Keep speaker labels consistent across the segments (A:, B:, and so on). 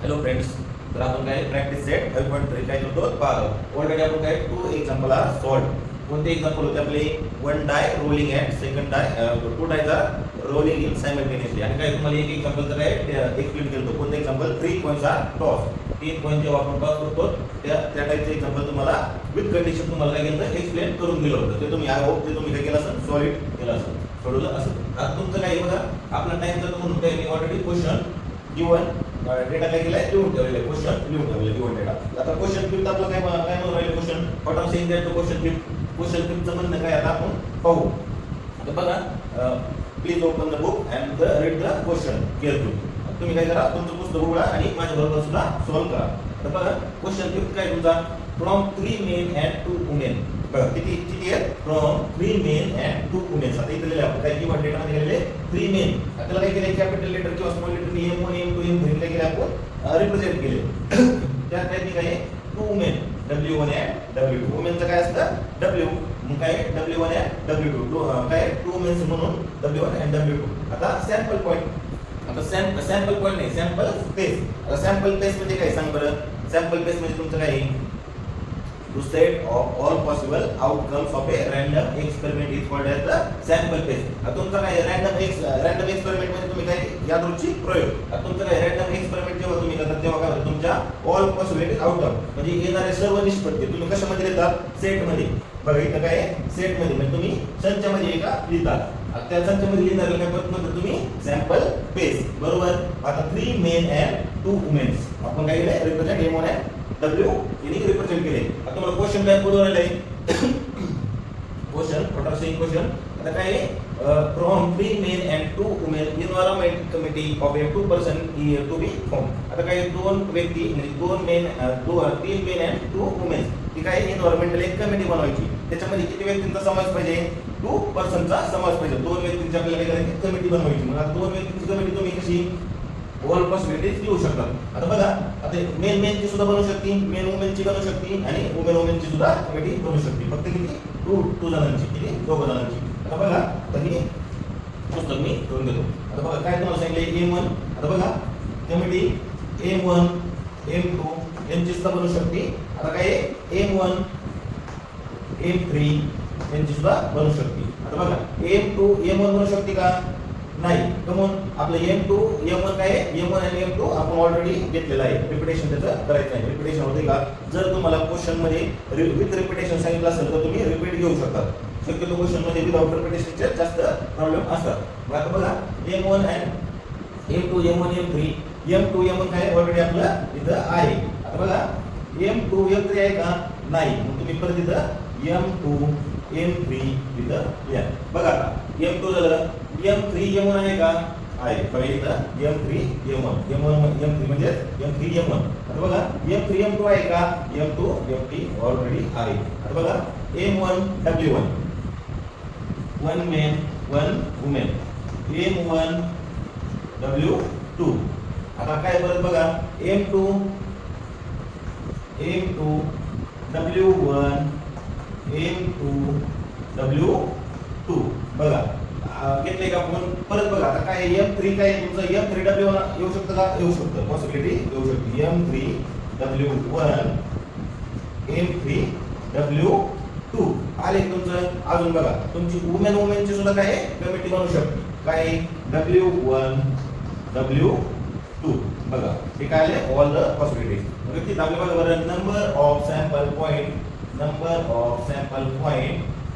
A: Hello friends, तर आपण काय प्रॅक्टिस सेट 5.3 काय करतो पाहतो. ऑलरेडी आपण काय टू एक्झाम्पल आर सॉल्व. कोणते एक्झाम्पल होते आपले? One die rolling and second die two dice are rolling in simultaneously. आणि काय तुम्हाला एक एक्झाम्पलचं काय एक्सप्लेन केलं. कोणतं example? 3 coins are toss. 3 coin जेव्हा आपण टॉस करतो त्या टाईपचं एक्झाम्पल तुम्हाला विथ कंडिशन तुम्हाला काय केलं एक्सप्लेन करून दिलं होतं. ते तुम्ही आय होप ते तुम्ही काय केलं असेल, सॉलिड केलं असेल, सोडवलं असेल. आता तुमचं काय बघा, आपला टाइमचा म्हणून काय मी ऑलरेडी क्वेश्चन गिवन डेटा काय केलाय लिहून ठेवलेला आहे. क्वेश्चन लिहून ठेवलेला गिवन डेटा. आता क्वेश्चन फिफ्थ आपलं काय काय म्हणून राहिले question what are saying that question fifth. Question फिफ्थचं म्हणणं काय आता आपण पाहू. आता बघा, please open the book and read the question carefully. तुम्ही काय करा, तुमचं पुस्तक उघडा आणि माझ्या बरोबर सुद्धा सॉल्व करा. तर बघा क्वेश्चन फिफ्थ काय तुमचा, फ्रॉम 3 मेन अँड 2 वुमेन. बघा किती किती आहे, फ्रॉम 3 मेन अँड 2 वुमेन. आता इथे लिहिले आपण काय गिवन डेटा मध्ये लिहिले 3 मेन. त्याला काय केले, कॅपिटल लेटर किंवा small letter M1 M2 M3 काय केले आपण रिप्रेझेंट केले. त्या टाइपनी काय आहे 2 वुमेन W1 अँड W2. वुमेनचं काय असतं W, मग काय W1 अँड W2. काय 2 वुमेन्स म्हणून W1 अँड W2. आता सॅम्पल पॉइंट, आता सॅम्पल पॉइंट नाही, सॅम्पल स्पेस. आता सॅम्पल स्पेस म्हणजे काय सांग बरं. सॅम्पल स्पेस म्हणजे तुमचं काय आहे, to set of all possible outcomes of a random experiment is called as the sample space. आता तुमचा काय रँडम एक्सपेरिमेंट म्हणजे तुम्ही काय यादृच्छिक प्रयोग. आता तुमचं काय रँडम एक्सपेरिमेंट जेव्हा तुम्ही करता तेव्हा काय होतं, तुमच्या ऑल पॉसिबिलिटीज आउटकम म्हणजे येणारे सर्व निष्पत्ती तुम्ही कशामध्ये लिहितात, सेट मध्ये. बघा इथं काय सेट मध्ये म्हणजे तुम्ही संचामध्ये एका लिहितात. त्या संचामध्ये लिहिणाऱ्या काय पद्धत तुम्ही सॅम्पल स्पेस बरोबर. आता 3 मेन अँड 2 वुमेन्स आपण काय केलंय रिप्रेझेंट M1 अँड W यांनी रिप्रेझेंट केले. आता तुम्हाला क्वेश्चन काय बोलवलेलं आहे, question what are saying question. आता काय from 3 men and 2 women environment committee of a 2 person to be form. आता काय 2 व्यक्ती म्हणजे 3 मेन अँड 2 वुमेन ती काय एन्व्हायरमेंटल एक कमिटी बनवायची. त्याच्यामध्ये किती व्यक्तींचा समावेश पाहिजे, 2 पर्सनचा समावेश पाहिजे. 2 व्यक्तींची आपल्याला काय करायची, कमिटी बनवायची. मग आता 2 व्यक्तींची कमिटी तुम्ही कशी ऑल पॉसिबिलिटीज घेऊ शकतात. आता बघा, आता मेनची सुद्धा बनवू शकते, मेन वुमेनची बनवू शकते आणि वुमेनची सुद्धा कमिटी बनवू शकते. फक्त किती 2 जणांची, किती 2 जणांची. आता बघा, आता ही पुस्तक मी ठेवून घेतो. आता बघा काय तुम्हाला सांगितले M1. आता बघा कमिटी M1 M2 यांची सुद्धा बनवू शकते. आता काय M1 M3 यांची सुद्धा बनवू शकते. आता बघा M2 M1 बनवू शकते का, नाही. कमून आपलं M2 M1 काय आहे, M1 आणि M2 आपण ऑलरेडी घेतलेलं आहे. रिपिटेशन त्याचं करायचं नाही. रिपिटेशन होते का, जर तुम्हाला क्वेश्चन मध्ये विथ रिपिटेशन सांगितलं असेल तर तुम्ही रिपीट घेऊ शकता. शक्यतो क्वेश्चन मध्ये विदाउट रिपिटेशनचे जास्त प्रॉब्लेम असतात. आता बघा M1 आणि M2 M1 M3 M2 M1 काय ऑलरेडी आपलं इथं आहे. आता बघा M2 M3 आहे का, नाही. मग तुम्ही परत इथं M2 M3 इथं लिहा. बघा आता M2 झालं, M3 M1 आहे का, आहे. बघा इथं M3 M1 M3 म्हणजे M3 M1. आता बघा M3 M2 आहे का, M2 M3 ऑलरेडी आहे. आता बघा M1 W1 1 main 1 women M1 W2. आता काय परत बघा M2 W1 M2 W2. बघा घेतले का आपण परत. बघा आता काय M3 काय तुमचं M3 W1 येऊ शकतं का, येऊ शकतं, पॉसिबिलिटी येऊ शकते. M3 W1 M3 W2 आले तुमचं. अजून बघा तुमची वुमेनची सुद्धा काय कमिटी बनवू शकते. काय W1 W2. बघा हे काय आले ऑल द पॉसिबिलिटीज. म्हणजे किती आपल्या बघा बरं, number of sample point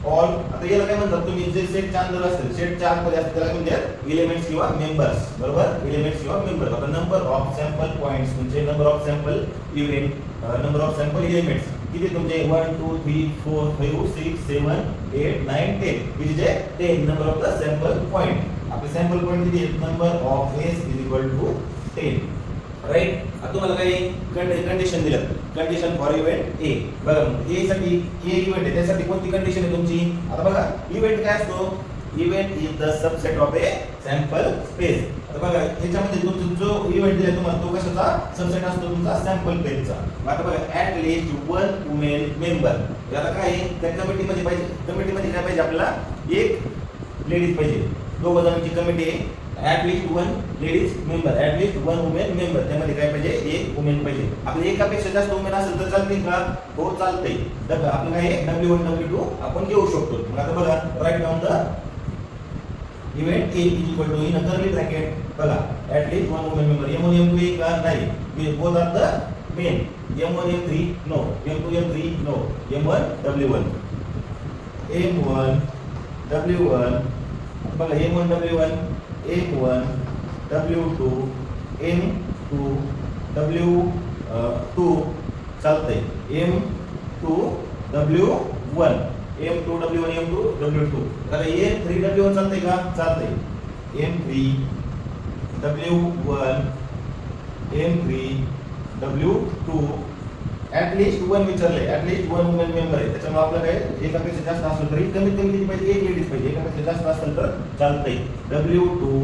A: all. आता याला काय म्हणतात, तुम्ही जे सेटच्या अंदर असेल, सेटच्या आतमध्ये असतील त्याला म्हणतात एलिमेंट्स किंवा मेंबर्स. बरोबर, एलिमेंट्स किंवा मेंबर्स. आता नंबर ऑफ सॅम्पल पॉइंट्स म्हणजे number of sample event, number of sample elements किती तुमचे 1 2 3 4 5 6 7 8 9 10 किती जे 10 number of the sample point. आपले सॅम्पल पॉइंट किती आहेत, नंबर ऑफ S = 10. राईट. आता तुम्हाला काही कंडिशन दिलं, कंडिशन फॉर इव्हेंट ए. बघा ए साठी ए इव्हेंट आहे, त्यासाठी कोणती कंडिशन आहे तुमची. आता बघा इव्हेंट काय असतो, event is the subset of A sample space. आता बघा ह्याच्यामध्ये तुमचा जो इव्हेंट दिलाय तुम्हाला तो कशाचा सबसेट असतो, तुमचा सॅम्पल स्पेसचा. आता बघा ऍट लीस्ट 1 वुमेन मेंबर. याला काय त्या कमिटीमध्ये पाहिजे, कमिटीमध्ये काय पाहिजे आपल्याला, एक लेडीज पाहिजे. 2 जणांची कमिटी आहे. At least one ladies member, at least one women member, त्यामध्ये काय पाहिजे एक वुमेन पाहिजे. आपले एकापेक्षा जास्त वुमेन असेल तर चालतील का? हो चालतंय. तर आपलं काय W1 W2 आपण घेऊ शकतो. मग आता बघा write down the event A is equal to in a curly bracket बघा at least one women member M1 M2 का नाही both are the men M1 M3 no M2 M3 no M1 W1 M1 W1 बघा M1 W1 M1 W2 M2 W2 चालतंय M2 W1 M2 W1 M2 W2 आता M3 W1 चालतंय का? चालतंय M3 W1 M3 W2 at least one विचारलंय at least one women member आहे त्याच्यामुळे आपलं काय एकापेक्षा जास्त असलं तरी कमीत कमी किती पाहिजे एक लेडीज पाहिजे एकापेक्षा जास्त असेल तर चालतंय W2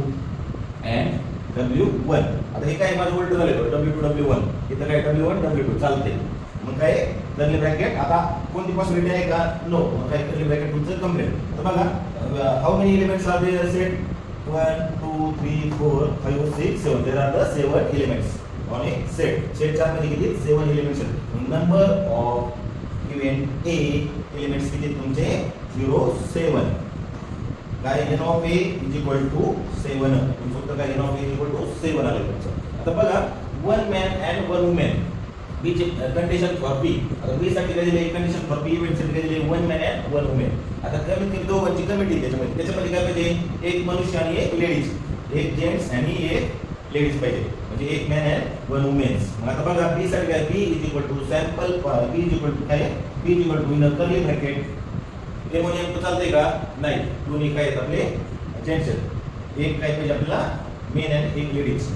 A: अँड W1 आता हे काय माझं उलट झालं W2 W1 इथं काय W1 W2 चालतंय मग काय कर्ली ब्रॅकेट आता कोणती पॉसिबिलिटी आहे का नो मग काय कर्ली ब्रॅकेट तुमचं कंप्लीट तर बघा how many elements are there set 1 2 3 4 5 6 7 there are the 7 elements on a set च्या मध्ये किती 7 एलिमेंट्स आहेत number of event A elements किती तुमचे 0 7 काय n of A is equal to 7 तुम्ही फक्त काय n of A is equal to 7 आले तुमचं आता बघा one man and one women B चे कंडिशन फॉर B आता B साठी काय दिले कंडिशन फॉर B इव्हेंट साठी काय दिले one man and one women आता कमीत कमी दोघांची कमिटी त्याच्यामध्ये काय पाहिजे एक मनुष्य आणि एक लेडीज एक जेंट्स आणि एक लेडीज पाहिजे म्हणजे एक मॅन अँड वन वुमेन्स मग आता बघा B साठी काय B is equal to sample B is equal to काय B is equal to in curly bracket हे म्हणजे एक चालतंय का नाही दोन्ही काय आहेत आपले जेंट्स एक काय पाहिजे आपल्याला मेन अँड एक लेडीज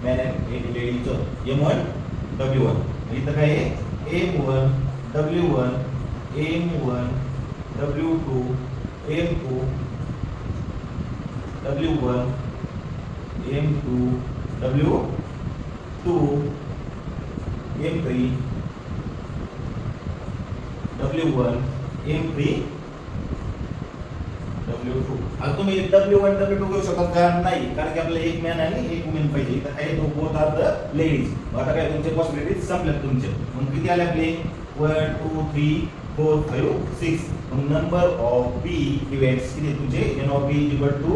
A: मॅन अँड एक लेडीज M1 W1 इथं काय आहे M1 W1 M1 W2 M2 W1 M2 W2 M3 W1 M3 W2 आता तुम्ही W1 W2 करू शकता का नाही कारण की आपल्याला एक मॅन आणि एक वुमेन पाहिजे तर काय तो बोथ आर द लेडीज आता काय तुमचे पॉसिबिलिटीज संपल्यात तुमचे मग किती आले आपले 1 2 3 4 5 6 मग नंबर ऑफ B इव्हेंट्स किती तुमचे n of B is equal to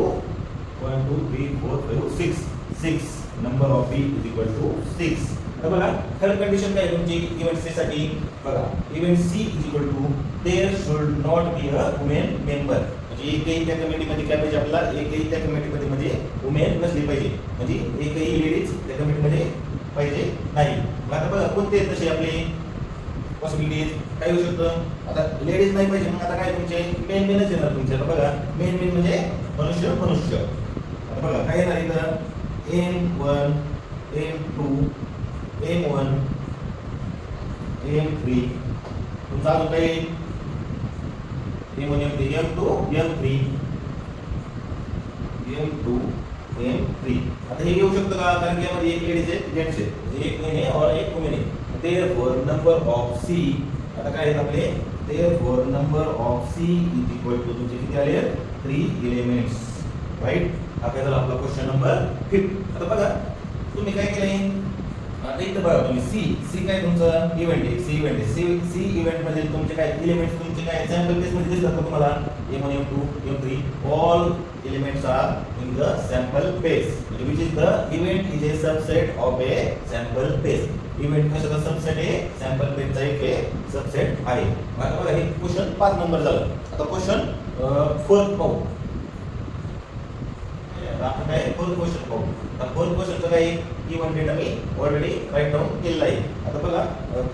A: 1 2 3 4 5 6 number of B is equal to 6 आता बघा थर्ड कंडिशन काय तुमची इव्हेंट साठी बघा event C is equal to there should not be a women member म्हणजे एकही त्या कमिटीमध्ये काय पाहिजे आपल्याला एकही त्या कमिटीमध्ये म्हणजे वुमेन नसली पाहिजे म्हणजे एकही लेडीज त्या कमिटीमध्ये पाहिजे नाही मग आता बघा कोणते तसे आपले पॉसिबिलिटीज काय होऊ शकतं आता लेडीज नाही पाहिजे मग आता काय तुमचे मेन मेनच येणार तुमचे आता बघा मेन मनुष्य आता बघा काय येणार इथं M1 M2 M1 M3 तुमचा अजून काही M1 M3 M2 M3 M2 M3 आता हे येऊ शकतं का कारण की यामध्ये एक लेडीज आहे जेंट्स आहे एक मेन आहे और एक वुमेन आहे therefore number of C आता काय आहेत आपले therefore number of C is equal to तुमचे किती आले 3 एलिमेंट्स राइट हा काय झाला आपला क्वेश्चन नंबर 5 आता बघा तुम्ही काय केलंय आता इथं बघा तुम्ही सी काय तुमचं इव्हेंट आहे सी इव्हेंट मध्ये तुमचे काय एलिमेंट्स तुमचे काय सॅम्पल बेस मध्ये दिसतात का तुम्हाला M1 M2 M3 all elements are in the sample base which is the event is a subset of A sample base event कशाचा सबसेट आहे सॅम्पल बेसचा एक सबसेट आहे आता बघा हे क्वेश्चन 5 नंबर झालं आता क्वेश्चन 4 पाहू आपण काय फोर्थ क्वेश्चन पाहू आता फोर्थ क्वेश्चनचं काय गिवन डेटा मी ऑलरेडी राईट डाऊन केलेला आहे आता बघा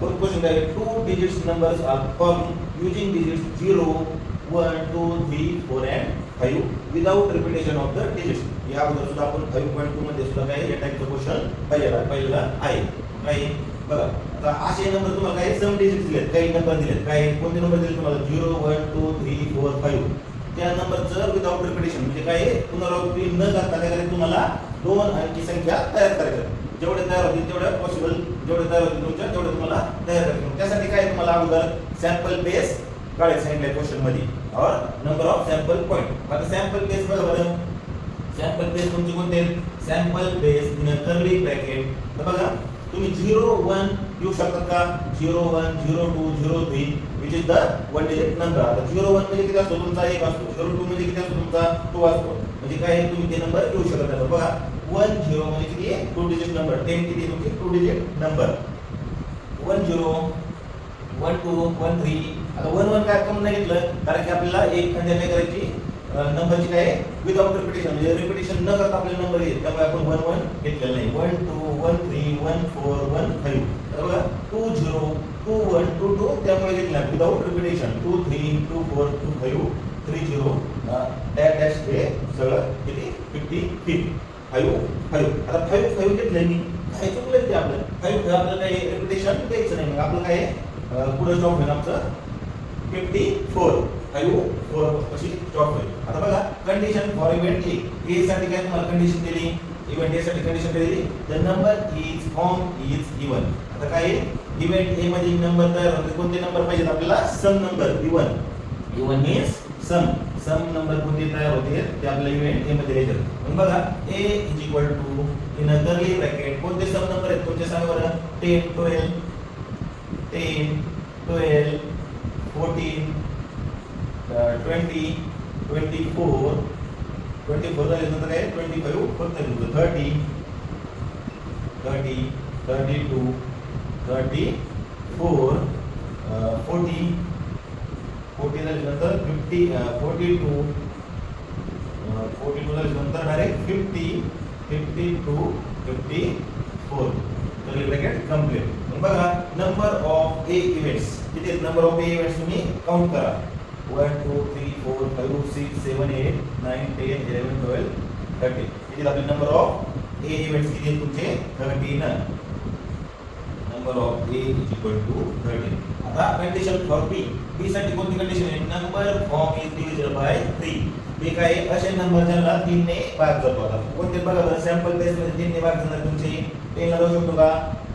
A: फोर्थ क्वेश्चन काय two digits numbers are form using digits 0 1 2 3 4 and 5 without repetition of the digits या अगोदर सुद्धा आपण 5.2 मध्ये सुद्धा काय या टाइपचं क्वेश्चन पहिला आहे काय बघा आता असे नंबर तुम्हाला काय सम डिजिट्स दिलेत काही नंबर दिलेत काय कोणते नंबर दिले तुम्हाला 0 1 2 3 4 5 त्या नंबरचं विदाउट रिपीटेशन म्हणजे काय पुनरावृत्ती न करता काय करायचं तुम्हाला दोन अंकी संख्या तयार करायच्या जेवढे तयार होतील तेवढे पॉसिबल जेवढे तयार होतील तुमच्या तेवढे तुम्हाला तयार करायचे त्यासाठी काय तुम्हाला अगोदर सॅम्पल बेस काढायचं सांगितलंय क्वेश्चन मध्ये और नंबर ऑफ सॅम्पल पॉइंट आता सॅम्पल बेस बघा बरं सॅम्पल बेस तुमचे कोणते आहेत? Sample base in a curly bracket. तर बघा तुम्ही 0 1 घेऊ शकता का? 0 1 0 2 0 3 which is the one digit number. आता 0 1 म्हणजे किती असतो तुमचा? 1 असतो. 0 2 म्हणजे किती असतो तुमचा? 2 असतो. म्हणजे काय आहे तुम्ही ते नंबर घेऊ शकत नाही. बघा 1 0 म्हणजे किती आहे? 2 डिजिट नंबर. 10 किती तुमची? 2 डिजिट नंबर. 1 0 1 2 1 3. आता 1 1 काय करून नाही घेतलं कारण की आपल्याला एक म्हणजे काय करायची नंबरची काय विदाउट रिपिटेशन म्हणजे रिपिटेशन न करता आपल्याला नंबर येईल त्यामुळे आपण 1 1 घेतलेला नाही. 1 2 1 3 1 4 1 5. तर बघा 2 0 2 1 2 2 त्यामुळे घेतला विदाउट रिपिटेशन. 2 3 2 4 2 5 3 0 डॅश डॅश हे सगळं किती 50 5 5. आता 5 5 घेतलं मी काय चुकलं ते आपलं 5 आपल्याला काही रिपिटेशन द्यायचं नाही. मग आपलं काय पुढे स्टॉप होईल आमचं 54 5 4 कशी स्टॉप होईल. आता बघा कंडिशन फॉर इव्हेंट ए साठी काय तुम्हाला कंडिशन दिली? इव्हेंट ए साठी कंडिशन दिली the number is form is even. आता काय इव्हेंट ए मध्ये नंबर तयार होते कोणते नंबर पाहिजेत आपल्याला? सम नंबर इवन. इवन मीन्स सम नंबर कोणते तयार होते ते आपल्याला इव्हेंट ए मध्ये द्यायचे. मग बघा a is equal to in a curly bracket कोणते सम नंबर आहेत तुमचे सांगा बरं? 10 12 10 12 14 20 24 24 झाले नंतर काय 25 फक्त 30 30 32 34 40 40 झाले नंतर 50 42 42 झाले नंतर डायरेक्ट 50 52 54 कर्ली ब्रॅकेट कंप्लीट. मग बघा नंबर ऑफ ए इव्हेंट्स किती आहेत? नंबर ऑफ ए इव्हेंट्स तुम्ही काउंट करा. 1 2 3 4 5 6 7 8 9 10 11 12 13. किती आपले नंबर ऑफ ए इव्हेंट्स किती आहेत तुमचे? 13. Number of A is equal to 13. आता कंडिशन फॉर बी. बी साठी कोणती कंडिशन आहे? Number form is divisible by 3. बी काय असे नंबर ज्यांना 3 ने भाग जातो. आता कोणते बघा बरं सॅम्पल बेस मध्ये 3 ने भाग जाणार तुमचे 10 ला जाऊ शकतो का?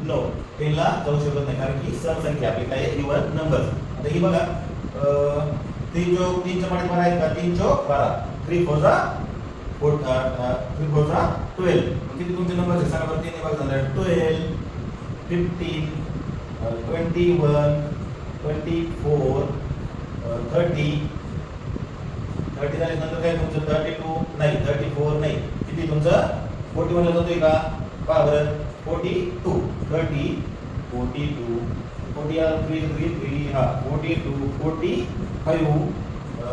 A: नो 10 ला जाऊ शकत नाही कारण की सम संख्या आपली काय इवन नंबर. आता ही बघा 3 जो 3 च्या पाठीमागे आहेत का? 3 चौक 12 3 4 जा 3 4 जा 12. किती तुमचे नंबर सांगा बरं? 3 ने भाग जाणार 12 15 21 24 30 30 झाले नंतर काय तुमचं 32 नाही 34 नाही किती तुमचं 41 ला जातोय का? पहा बरं 42 30 42 40 3 3 3 हा 42 45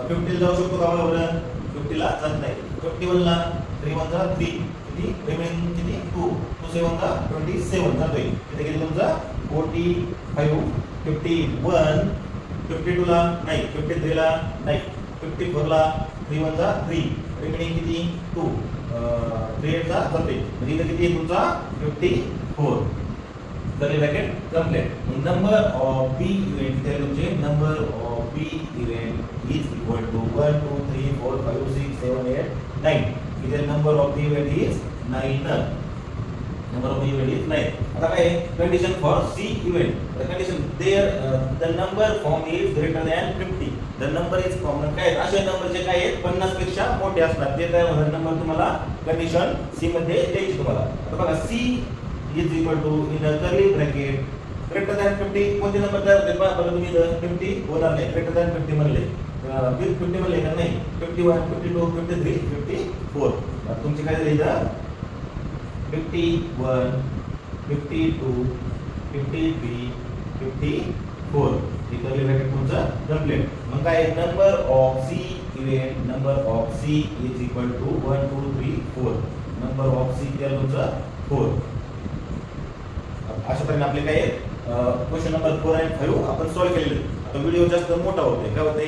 A: 50 जाऊ शकतो का? बरं 50 ला जात नाही. 51 ला 3 1 जा 3 किती रिमेनिंग किती 2 2 7 जा 27 जातोय. इथे किती तुमचा 45 51 52 ला नाही 53 ला नाही 54 ला 3 1 जा 3 रिमेनिंग किती 2 3 8 जा जातोय. म्हणजे इथे किती तुमचा 54. Curly bracket complete. Number of B event ते तुमचे number of B event is equal to 1 2 3 4 5 6 7 8 9. इथे number of B event is 9. Number of event is 9. आता काय condition for C event. The condition there the number form is greater than 50. The number is common काय असे number जे काय आहेत 50 पेक्षा मोठे असतात ते काय नंबर तुम्हाला कंडिशन सी मध्ये द्यायची तुम्हाला. आता बघा C is equal to in a curly bracket greater than 50 कोणते नंबर तयार होते? बघा तुम्ही 50 होणार नाही. ग्रेटर दॅन 50 म्हणले 50 म्हणले का नाही 51 52 53 54. तुमचे काय झाले इथं 51 52 53 54. ही कर्ली ब्रॅकेट तुमचं कंप्लीट. मग काय number of C event number of C is equal to 1 2 3 4. Number of C त्या तुमचं 4. अशा प्रकारे आपले काय क्वेश्चन नंबर 4 आणि 5 आपण सॉल्व्ह केलेले. आता व्हिडिओ जास्त मोठा होतोय काय होते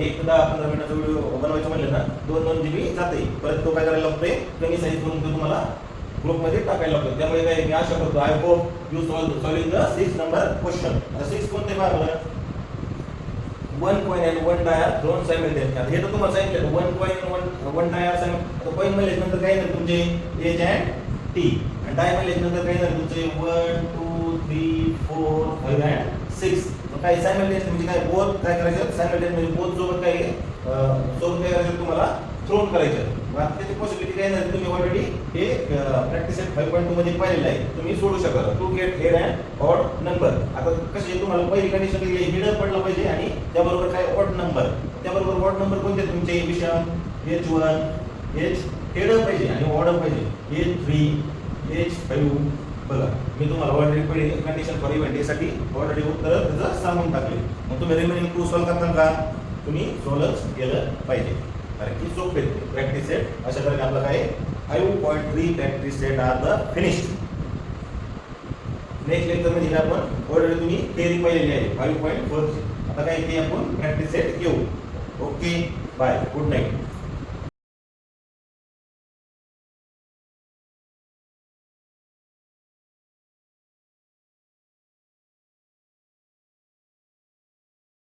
A: 1-10-15 मिनिटाचा व्हिडिओ बनवायचा म्हणले ना 2-2 GB जाते. परत तो काय करायला लागतोय कमी साईज करून तो तुम्हाला ग्रुप मध्ये टाकायला लागतो. त्यामुळे काय मी आशा करतो I hope you solving the 6 number question. आता 6 कोणते बघा 1 कॉइन आणि 1 डायर दोन सायमल्टेनियस. आता हे तर तुम्हाला सांगितलं 1 कॉइन 1 डायर सायमल्टेनियस. कॉइन म्हणजे नंतर काय झालं तुमचे एज अँड टी आणि डाय म्हणजे नंतर काय झालं तुमचे 1 2 3 4 5 अँड 6. मग काय सायमल्टेनियस म्हणजे काय बोथ काय करायचं सायमल्टेनियस म्हणजे बोथ सोबत काय सोबत काय करायचं तुम्हाला थ्रोन करायचं. आता त्याची पॉसिबिलिटी काय नाही, तुम्ही ऑलरेडी हे प्रॅक्टिस सेट 5.2 मध्ये पाहिलेलं आहे, तुम्ही सोडू शकता to get head and odd number. आता कसे तुम्हाला पहिली कंडिशन दिली हेडर पडला पाहिजे आणि त्याबरोबर काय ऑड नंबर, त्याबरोबर ऑड नंबर कोणते तुमचे विषम H1 H हेडर पाहिजे आणि ऑर्डर पाहिजे H3 H5. बघा मी तुम्हाला ऑलरेडी पहिली कंडिशन फॉर इव्हेंट यासाठी ऑलरेडी उत्तर त्याचं सांगून टाकले. मग तुम्ही रिमेनिंग 2 सॉल्व्ह करता का, तुम्ही सॉल्व्ह केलं पाहिजे, कारण की सोपे प्रॅक्टिस सेट अशा प्रकारे आपलं काय 5.3 practice set are the finished. Next lecture मध्ये आपण ऑलरेडी तुम्ही थिअरी पाहिलेली आहे 5.4 ची. आता काय ते आपण प्रॅक्टिस सेट घेऊ. Okay bye, good night.